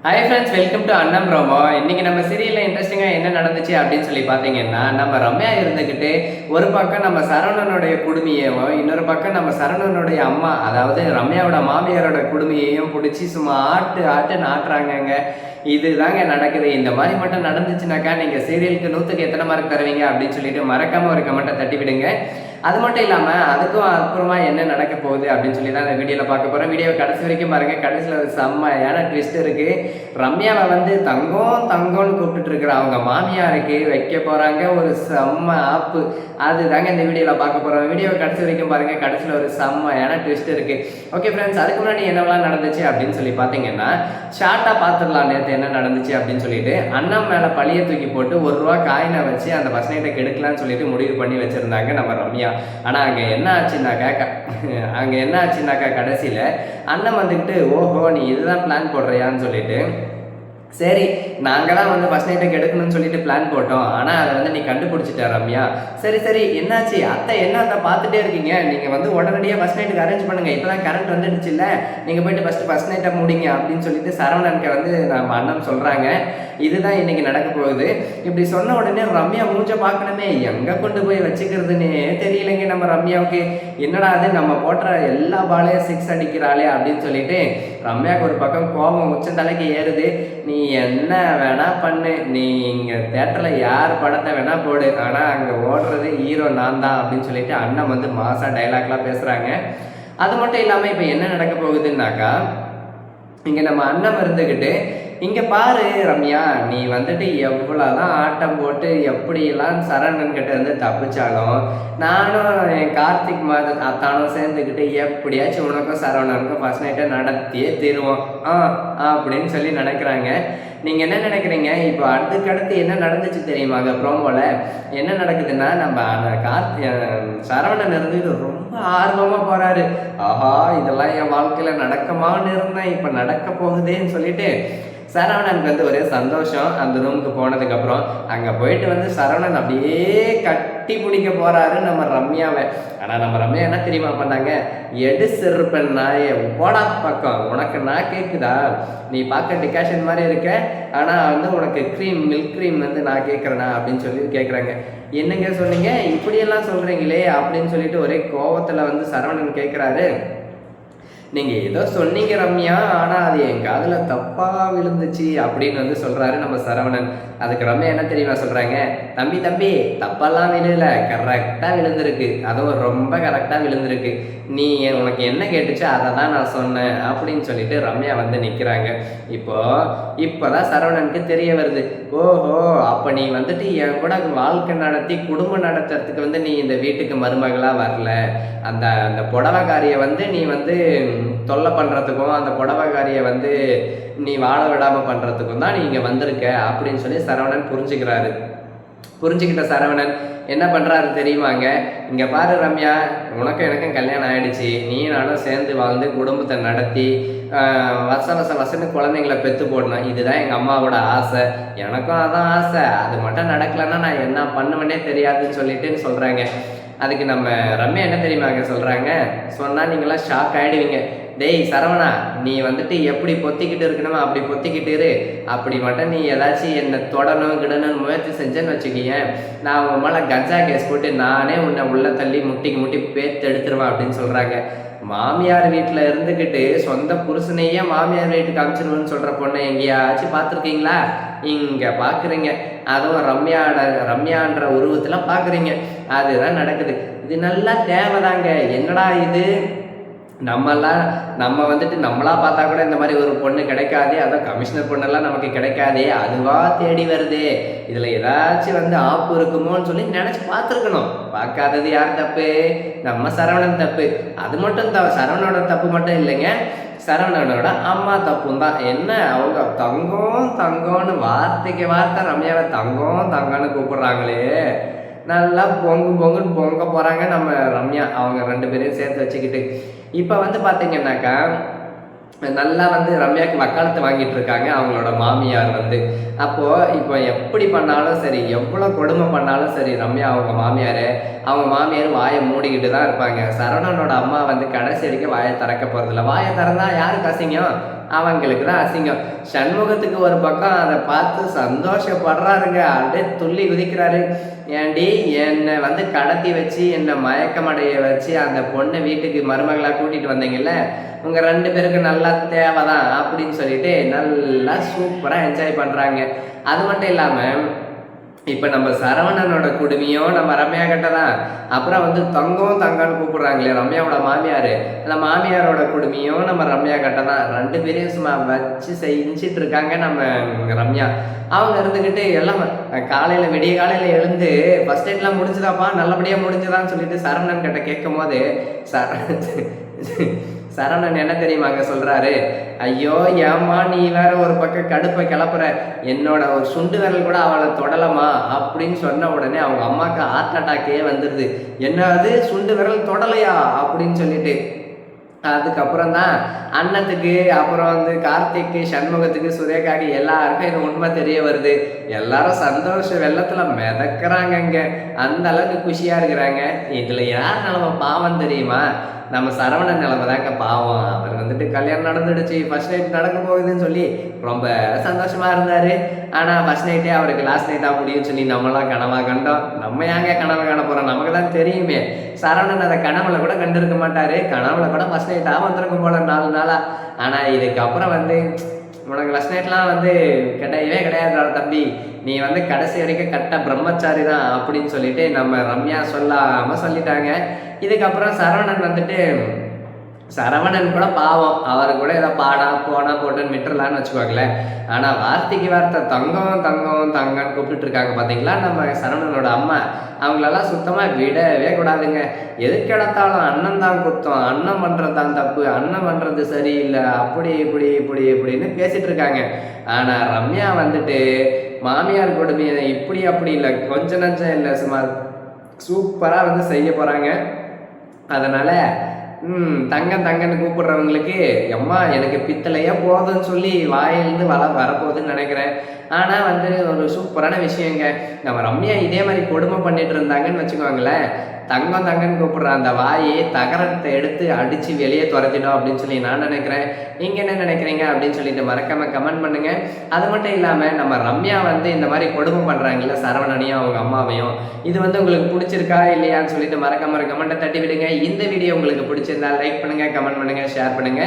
Hi friends, welcome to Annam promo. இன்னைக்கு நம்ம சீரியலில் இன்ட்ரெஸ்டிங்காக என்ன நடந்துச்சு அப்படின்னு சொல்லி பார்த்தீங்கன்னா, நம்ம ரம்யா இருந்துக்கிட்டு ஒரு பக்கம் நம்ம சரவணனுடைய குடுமையையும், இன்னொரு பக்கம் நம்ம சரவணனுடைய அம்மா, அதாவது ரம்யாவோட மாமியாரோட குடுமையையும் பிடிச்சி சும்மா ஆட்டுன்னு ஆட்டுறாங்கங்க. இதுதாங்க நடக்குது. இந்த மாதிரி மட்டும் நடந்துச்சுனாக்கா நீங்கள் சீரியலுக்கு 100க்கு எத்தனை மார்க் தருவீங்க அப்படின்னு சொல்லிட்டு மறக்காமல் ஒரு கமெண்ட்டை தட்டி விடுங்க. அது மட்டும் இல்லாமல் அதுக்கும் அப்புறமா என்ன நடக்க போகுது அப்படின்னு சொல்லி தான் இந்த வீடியோவில் பார்க்க போகிறோம். வீடியோ கடைசி வரைக்கும் பாருங்கள். கடைசியில் ஒரு செம்மையான ட்விஸ்ட் இருக்குது. ரம்யாவை வந்து தங்கம்னு கூப்பிட்டுட்டு இருக்கிற அவங்க மாமியாருக்கு வைக்க போகிறாங்க ஒரு செம்ம ஆப்பு. அதுதாங்க இந்த வீடியோவில் பார்க்க போகிறோம். வீடியோ கடைசி வரைக்கும் பாருங்கள். கடைசியில் ஒரு செம்மையான ட்விஸ்ட் இருக்குது. ஓகே ஃப்ரெண்ட்ஸ், அதுக்கு முன்னாடி என்னவெல்லாம் நடந்துச்சு அப்படின்னு சொல்லி பார்த்தீங்கன்னா, ஷார்ட்டாக பார்த்துடலாம் நேற்று என்ன நடந்துச்சு அப்படின்னு சொல்லிட்டு, அண்ணன் மேலே பழியை தூக்கி போட்டு ₹1 காயினை வச்சு அந்த ஃபர்ஸ்ட் நைட்டை கெடுக்கலான்னு சொல்லிட்டு முடிவு பண்ணி வச்சுருந்தாங்க நம்ம ரம்யா. ஆனால் அங்கே என்ன ஆச்சுனாக்கா கடைசியில் அண்ணன் வந்துக்கிட்டு, ஓஹோ நீ இதுதான் பிளான் போடுறியான்னு சொல்லிட்டு, சரி நாங்கள் தான் வந்து ஃபர்ஸ்ட் நைட்டுக்கு எடுக்கணும்னு சொல்லிட்டு பிளான் போட்டோம், ஆனால் அதை வந்து நீ கண்டுபிடிச்சிட்ட ரம்யா. சரி என்னாச்சு அத்தை, என்ன அத்தை பார்த்துட்டே இருக்கீங்க, நீங்கள் வந்து உடனடியாக ஃபர்ஸ்ட் நைட்டுக்கு அரேஞ்ச் பண்ணுங்கள், இப்போ தான் கரண்ட் வந்துடுச்சு இல்லை, நீங்கள் போயிட்டு ஃபர்ஸ்ட் நைட்டை முடிங்க அப்படின்னு சொல்லிட்டு சரவணனுக்கு வந்து நம்ம அண்ணன் சொல்கிறாங்க. இதுதான் இன்னைக்கு நடக்க போகுது. இப்படி சொன்ன உடனே ரம்யா மூஞ்ச பார்க்கணுமே, எங்கே கொண்டு போய் வச்சுக்கிறதுனே தெரியலைங்க நம்ம ரம்யாவுக்கு. என்னடா அது, நம்ம போட்டுற எல்லா பாலையும் 6 அடிக்கிறாளே அப்படின்னு சொல்லிட்டு ரம்யாவுக்கு ஒரு பக்கம் கோபம் உச்சந்தலைக்கு ஏறுது. நீ என்ன வேணா பண்ணு, நீ இங்கே தேட்டரில் யார் படத்தை வேணா போடு, ஆனால் அங்கே ஓடுறது ஹீரோ நான் தான் அப்படின்னு சொல்லிட்டு அண்ணன் வந்து மாசா டைலாக்லாம் பேசுகிறாங்க. அது மட்டும் இல்லாமல் இப்போ என்ன நடக்க போகுதுன்னாக்கா, இங்கே நம்ம அண்ணன் இருந்துக்கிட்டு, இங்கே பாரு ரம்யா, நீ வந்துட்டு எவ்வளோதான் ஆட்டம் போட்டு எப்படியெல்லாம் சரவணன் கிட்ட இருந்து தப்பிச்சாலும், நானும் என் கார்த்திக் அத்தானும் சேர்ந்துக்கிட்டு எப்படியாச்சும் உனக்கும் சரவணனுக்கும் ஃபர்ஸ்ட் நைட்டை நடத்தியே தீருவோம் அப்படின்னு சொல்லி நினைக்கிறாங்க. நீங்கள் என்ன நினைக்கிறீங்க? இப்போ அடுத்து என்ன நடந்துச்சு தெரியுமா? அந்த ப்ரோமோவில் என்ன நடக்குதுன்னா, நம்ம சரவணன் இருந்துட்டு ரொம்ப ஆர்வமாக போகிறாரு. ஆஹா இதெல்லாம் என் வாழ்க்கையில் நடக்குமான்னு இருந்தேன், இப்போ நடக்க போகுதேன்னு சொல்லிட்டு சரவணனுக்கு வந்து ஒரே சந்தோஷம். அந்த ரூமுக்கு போனதுக்கப்புறம் அங்கே போயிட்டு வந்து சரவணன் அப்படியே கட்டி பிடிக்க போகிறாரு நம்ம ரம்யாவை. ஆனால் நம்ம ரம்யா என்ன தெரியுமா பண்ணாங்க? எடு செருப்பன் நாயே, போடா பக்கம், உனக்கு நான் கேட்குதா? நீ பார்க்க டிகாஷன் மாதிரி இருக்க, ஆனால் வந்து உனக்கு மில்க் க்ரீம் வந்து நான் கேட்குறேனா அப்படின்னு சொல்லி கேட்குறாங்க. என்னங்க சொன்னீங்க, இப்படியெல்லாம் சொல்கிறீங்களே அப்படின்னு சொல்லிட்டு ஒரே கோபத்தில் வந்து சரவணன் கேட்குறாரு. நீங்கள் ஏதோ சொன்னீங்க ரம்யா, ஆனால் அது என் காதில் தப்பாக விழுந்துச்சு அப்படின்னு வந்து சொல்கிறாரு நம்ம சரவணன். அதுக்கு ரம்யா என்ன தெரியுமா சொல்கிறாங்க? தம்பி தப்பெல்லாம் விழுல, கரெக்டாக விழுந்திருக்கு, அதுவும் ரொம்ப கரெக்டாக விழுந்திருக்கு, நீ உனக்கு என்ன கேட்டுச்சோ அதை தான் நான் சொன்னேன் அப்படின்னு சொல்லிட்டு ரம்யா வந்து நிற்கிறாங்க. இப்போதான் சரவணனுக்கு தெரிய வருது, ஓஹோ அப்போ நீ வந்துட்டு என் கூட வாழ்க்கை நடத்தி குடும்பம் நடத்துறதுக்கு வந்து நீ இந்த வீட்டுக்கு மருமகளாக வரல, அந்த புடவைக்காரியை வந்து நீ வந்து தொல்லை பண்ணுறதுக்கும், அந்த புடவைக்காரியை வந்து நீ வாழ விடாமல் பண்ணுறதுக்கும் தான் நீ இங்கே வந்திருக்க அப்படின்னு சொல்லி சரவணன் புரிஞ்சுக்கிட்ட சரவணன் என்ன பண்ணுறாரு தெரியுமாங்க? இங்கே பாரு ரம்யா, உனக்கும் எனக்கும் கல்யாணம் ஆகிடுச்சு, நீ நானும் சேர்ந்து வாழ்ந்து குடும்பத்தை நடத்தி வசன்னு குழந்தைங்கள பெற்று போடணும், இதுதான் எங்கள் அம்மாவோட ஆசை, எனக்கும் அதான் ஆசை, அது மட்டும் நடக்கலைன்னா நான் என்ன பண்ணுவேன்னே தெரியாதுன்னு சொல்லிட்டு சொல்கிறாங்க. அதுக்கு நம்ம ரம்யா என்ன தெரியுமாங்க சொல்கிறாங்க? சொன்னால் நீங்களாம் ஷாக் ஆகிடுவீங்க. டேய் சரவணா, நீ வந்துட்டு எப்படி பொத்திக்கிட்டு இருக்கணுமோ அப்படி பொத்திக்கிட்டு இரு, அப்படி மட்டும் நீ ஏதாச்சும் என்னை கிடணும்னு முயற்சி செஞ்சேன்னு வச்சுக்கியேன், நான் உன் மேலே கஞ்சா கேஸ் போட்டு நானே உன்னை உள்ள தள்ளி முட்டி பேத்து எடுத்துருவேன் அப்படின்னு சொல்கிறாங்க. மாமியார் வீட்டில் இருந்துக்கிட்டு சொந்த புருஷனையே மாமியார் வீட்டுக்கு அனுப்பிச்சிருவேன்னு சொல்கிற பொண்ணை எங்கேயாச்சும் பார்த்துருக்கீங்களா? இங்கே பார்க்குறீங்க, அதுவும் ரம்யான்ற உருவத்தில் பார்க்குறீங்க. அதுதான் நடக்குது. இது நல்லா தேவைதாங்க. என்னடா இது, நம்ம வந்துட்டு நம்மளா பார்த்தா கூட இந்த மாதிரி ஒரு பொண்ணு கிடைக்காதே, அதான் கமிஷனர் பொண்ணெல்லாம் நமக்கு கிடைக்காதே, அதுவா தேடி வருதே, இதில் ஏதாச்சும் வந்து ஆப்பு இருக்குமோன்னு சொல்லி நினச்சி பார்த்துருக்கணும். பார்க்காதது யார் தப்பு? நம்ம சரவணன் தப்பு. அது மட்டும் சரவணனோட தப்பு மட்டும் இல்லைங்க, சரவணனோட அம்மா தப்பும் தான். என்ன அவங்க தங்கம்னு வார்த்தைக்கு வார்த்தை ரம்யாவை தங்கம்னு கூப்பிடுறாங்களே, நல்லா பொங்குன்னு பொங்க போகிறாங்க நம்ம ரம்யா. அவங்க 2 பேரையும் சேர்த்து வச்சுக்கிட்டு இப்போ வந்து பார்த்தீங்கன்னாக்கா, நல்லா வந்து ரம்யாவுக்கு வக்காலத்து வாங்கிட்டு இருக்காங்க அவங்களோட மாமியார் வந்து. அப்போது இப்போ எப்படி பண்ணாலும் சரி, எவ்வளோ கொடுமை பண்ணாலும் சரி, ரம்யா அவங்க மாமியார் வாயை மூடிக்கிட்டு தான் இருப்பாங்க. சரவணனோட அம்மா வந்து கடைசி வரைக்கும் வாயை திறக்க போகிறதில்ல. வாயை திறந்தா யாருக்கு அசிங்கம்? அவங்களுக்கு தான் அசிங்கம். சண்முகத்துக்கு ஒரு பக்கம் அதை பார்த்து சந்தோஷப்படுறாருங்க, அப்படியே துள்ளி குதிக்கிறாரு. ஏண்டி என்னை வந்து கடத்தி வச்சு என்னை மயக்கமடைய வச்சு அந்த பொண்ணை வீட்டுக்கு மருமகளாக கூட்டிகிட்டு வந்தீங்கல்ல, உங்கள் 2 பேருக்கு நல்லா தேவை தான் அப்படின்னு சொல்லிட்டு நல்லா சூப்பராக என்ஜாய் பண்ணுறாங்க. அது மட்டும் இல்லாமல் இப்போ நம்ம சரவணனோட குடுமையும் நம்ம ரம்யா கிட்ட தான். அப்புறம் வந்து தங்கம் தங்கம்னு கூப்பிடுறாங்களே ரம்யாவோட மாமியார், அந்த மாமியாரோட குடுமையும் நம்ம ரம்யா கிட்ட தான். 2 பேரையும் சும்மா வச்சு செஞ்சிட்டு இருக்காங்க நம்ம ரம்யா. அவங்க இருந்துக்கிட்டு எல்லாம் காலையில் விடிய காலையில் எழுந்து ஃபர்ஸ்ட் நைட்லாம் முடிஞ்சுதாப்பா, நல்லபடியாக முடிஞ்சுதான்னு சொல்லிட்டு சரவணன் கிட்ட கேட்கும் போது சரவணன் என்ன தெரியுமாங்க சொல்றாரு, ஐயோ ஏமா நீ வேற ஒரு பக்கம் கடுப்பை கிளப்புற, என்னோட ஒரு சுண்டு விரல் கூட அவளை தொடலமா அப்படின்னு சொன்ன உடனே அவங்க அம்மாவுக்கு ஹார்ட் அட்டாக்கே வந்துடுது. என்னது சுண்டு விரல் தொடலையா அப்படின்னு சொல்லிட்டு. அதுக்கப்புறம் தான் அண்ணத்துக்கு, அப்புறம் வந்து கார்த்திக்கு, சண்முகத்துக்கு, சுரேகாக்கு எல்லாருக்கும் இது உண்மை தெரிய வருது. எல்லாரும் சந்தோஷ வெள்ளத்துல மிதக்கிறாங்க, அந்த அளவுக்கு குஷியா இருக்கிறாங்க. இதுல யார் நிலைமை பாவம் தெரியுமா, நம்ம சரவணன் நிலைமை தாங்க பாவம். அவர் வந்துட்டு கல்யாணம் நடந்துடுச்சு, ஃபர்ஸ்ட் நைட் நடக்க போகுதுன்னு சொல்லி ரொம்ப சந்தோஷமா இருந்தாரு. ஆனா ஃபர்ஸ்ட் நைட்டே அவருக்கு லாஸ்ட் நைட்டா முடியும்னு சொல்லி நம்மளாம் கனவா கண்டோம். நம்ம ஏங்க கனவு காண போறோம், நமக்கு தான் தெரியுமே. சரவணன் அதை கனவுல கூட கண்டிருக்க மாட்டாரு, கனவுல கூட ஃபர்ஸ்ட் நைட்டா வந்திருக்கும் போல 4 நாளா. ஆனா இதுக்கப்புறம் வந்து உனக்கு ஃபர்ஸ்ட் நைட்லாம் வந்து கிடையவே கிடையாது தம்பி, நீ வந்து கடைசி வரைக்கும் கட்ட பிரம்மச்சாரி தான் அப்படின்னு சொல்லிட்டு நம்ம ரம்யா சொல்லாம சொல்லிட்டாங்க. இதுக்கப்புறம் சரவணன் வந்துட்டு, சரவணன் கூட பாவம், அவர் கூட ஏதோ பாடா போனா போட்டுன்னு விட்டுறலான்னு வச்சுக்கோங்களேன். ஆனால் வார்த்தைக்கு வார்த்தை தங்கம் தங்கம் தங்கன்னு கூப்பிட்டு இருக்காங்க பார்த்தீங்களா நம்ம சரவணனோட அம்மா. அவங்களெல்லாம் சுத்தமாக விடவே கூடாதுங்க. எதுக்கு எடுத்தாலும் அண்ணன் தான் குத்தம், அண்ணன் பண்ணுறது தான் தப்பு, அண்ணன் பண்ணுறது சரியில்லை, அப்படி இப்படி இப்படி இப்படின்னு பேசிட்டு இருக்காங்க. ஆனால் ரம்யா வந்துட்டு மாமியார் கொடுமையை இப்படி அப்படி இல்லை, கொஞ்சம் நஞ்சம் இல்லை, சும்மா சூப்பராக வந்து செய்ய போகிறாங்க. அதனால் தங்கம் தங்கன்னு கூப்பிடுறவங்களுக்கு எம்மா எனக்கு பித்தளையே போதும்னு சொல்லி வாயிலிருந்து வரப்போகுதுன்னு நினைக்கிறேன். ஆனால் வந்து ஒரு சூப்பரான விஷயங்க, நம்ம ரம்யா இதே மாதிரி கொடுமை பண்ணிட்டு இருந்தாங்கன்னு வச்சுக்கோங்களேன், தங்கம் தங்கன்னு கூப்பிடுற அந்த வாயை தகரத்தை எடுத்து அடித்து வெளியே துரத்திடும் அப்படின்னு சொல்லி நான் நினைக்கிறேன். நீங்கள் என்ன நினைக்கிறீங்க அப்படின்னு சொல்லிட்டு மறக்காம கமெண்ட் பண்ணுங்க. அது மட்டும் இல்லாமல் நம்ம ரம்யா வந்து இந்த மாதிரி கொடுமை பண்ணுறாங்கல்ல சரவணனையும் அவங்க அம்மாவையும், இது வந்து உங்களுக்கு பிடிச்சிருக்கா இல்லையான்னு சொல்லிட்டு மறக்காம கமெண்ட்டை தட்டி விடுங்க. இந்த வீடியோ உங்களுக்கு பிடிச்சிருந்தா லைக் பண்ணுங்க, கமெண்ட் பண்ணுங்க, ஷேர் பண்ணுங்க.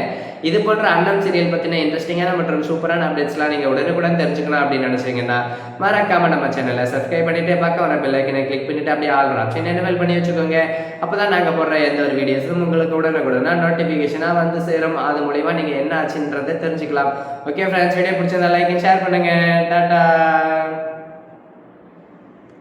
இது போன்ற அண்ணன் சீரியல் பற்றின இன்ட்ரெஸ்டிங்கான மற்றும் சூப்பரான அப்டேட்ஸ்லாம் நீங்கள் உடனுக்குடன் தெரிஞ்சுக்கணும் அப்படின்னு நினைச்சீங்கன்னா மறக்காம நம்ம சேனலை சப்ஸ்கிரைப் பண்ணிட்டு பக்கம் வர பெல் ஐக்கனை கிளிக் பண்ணிட்டு அப்படியே ஆல் ஆப்ஷன் எனேபிள் பண்ணி வச்சுக்கோங்க. அப்போதான் நாங்கள் போடுற எந்த ஒரு வீடியோஸும் உங்களுக்கு உடனுக்குடனா நோட்டிஃபிகேஷனாக வந்து சேரும். அது மூலிமா நீங்கள் என்ன ஆச்சுன்றதை தெரிஞ்சுக்கலாம். ஓகே ஃப்ரெண்ட்ஸ், வீடியோ பிடிச்சிருந்தா லைக் அண்ட் ஷேர் பண்ணுங்க. டாடா.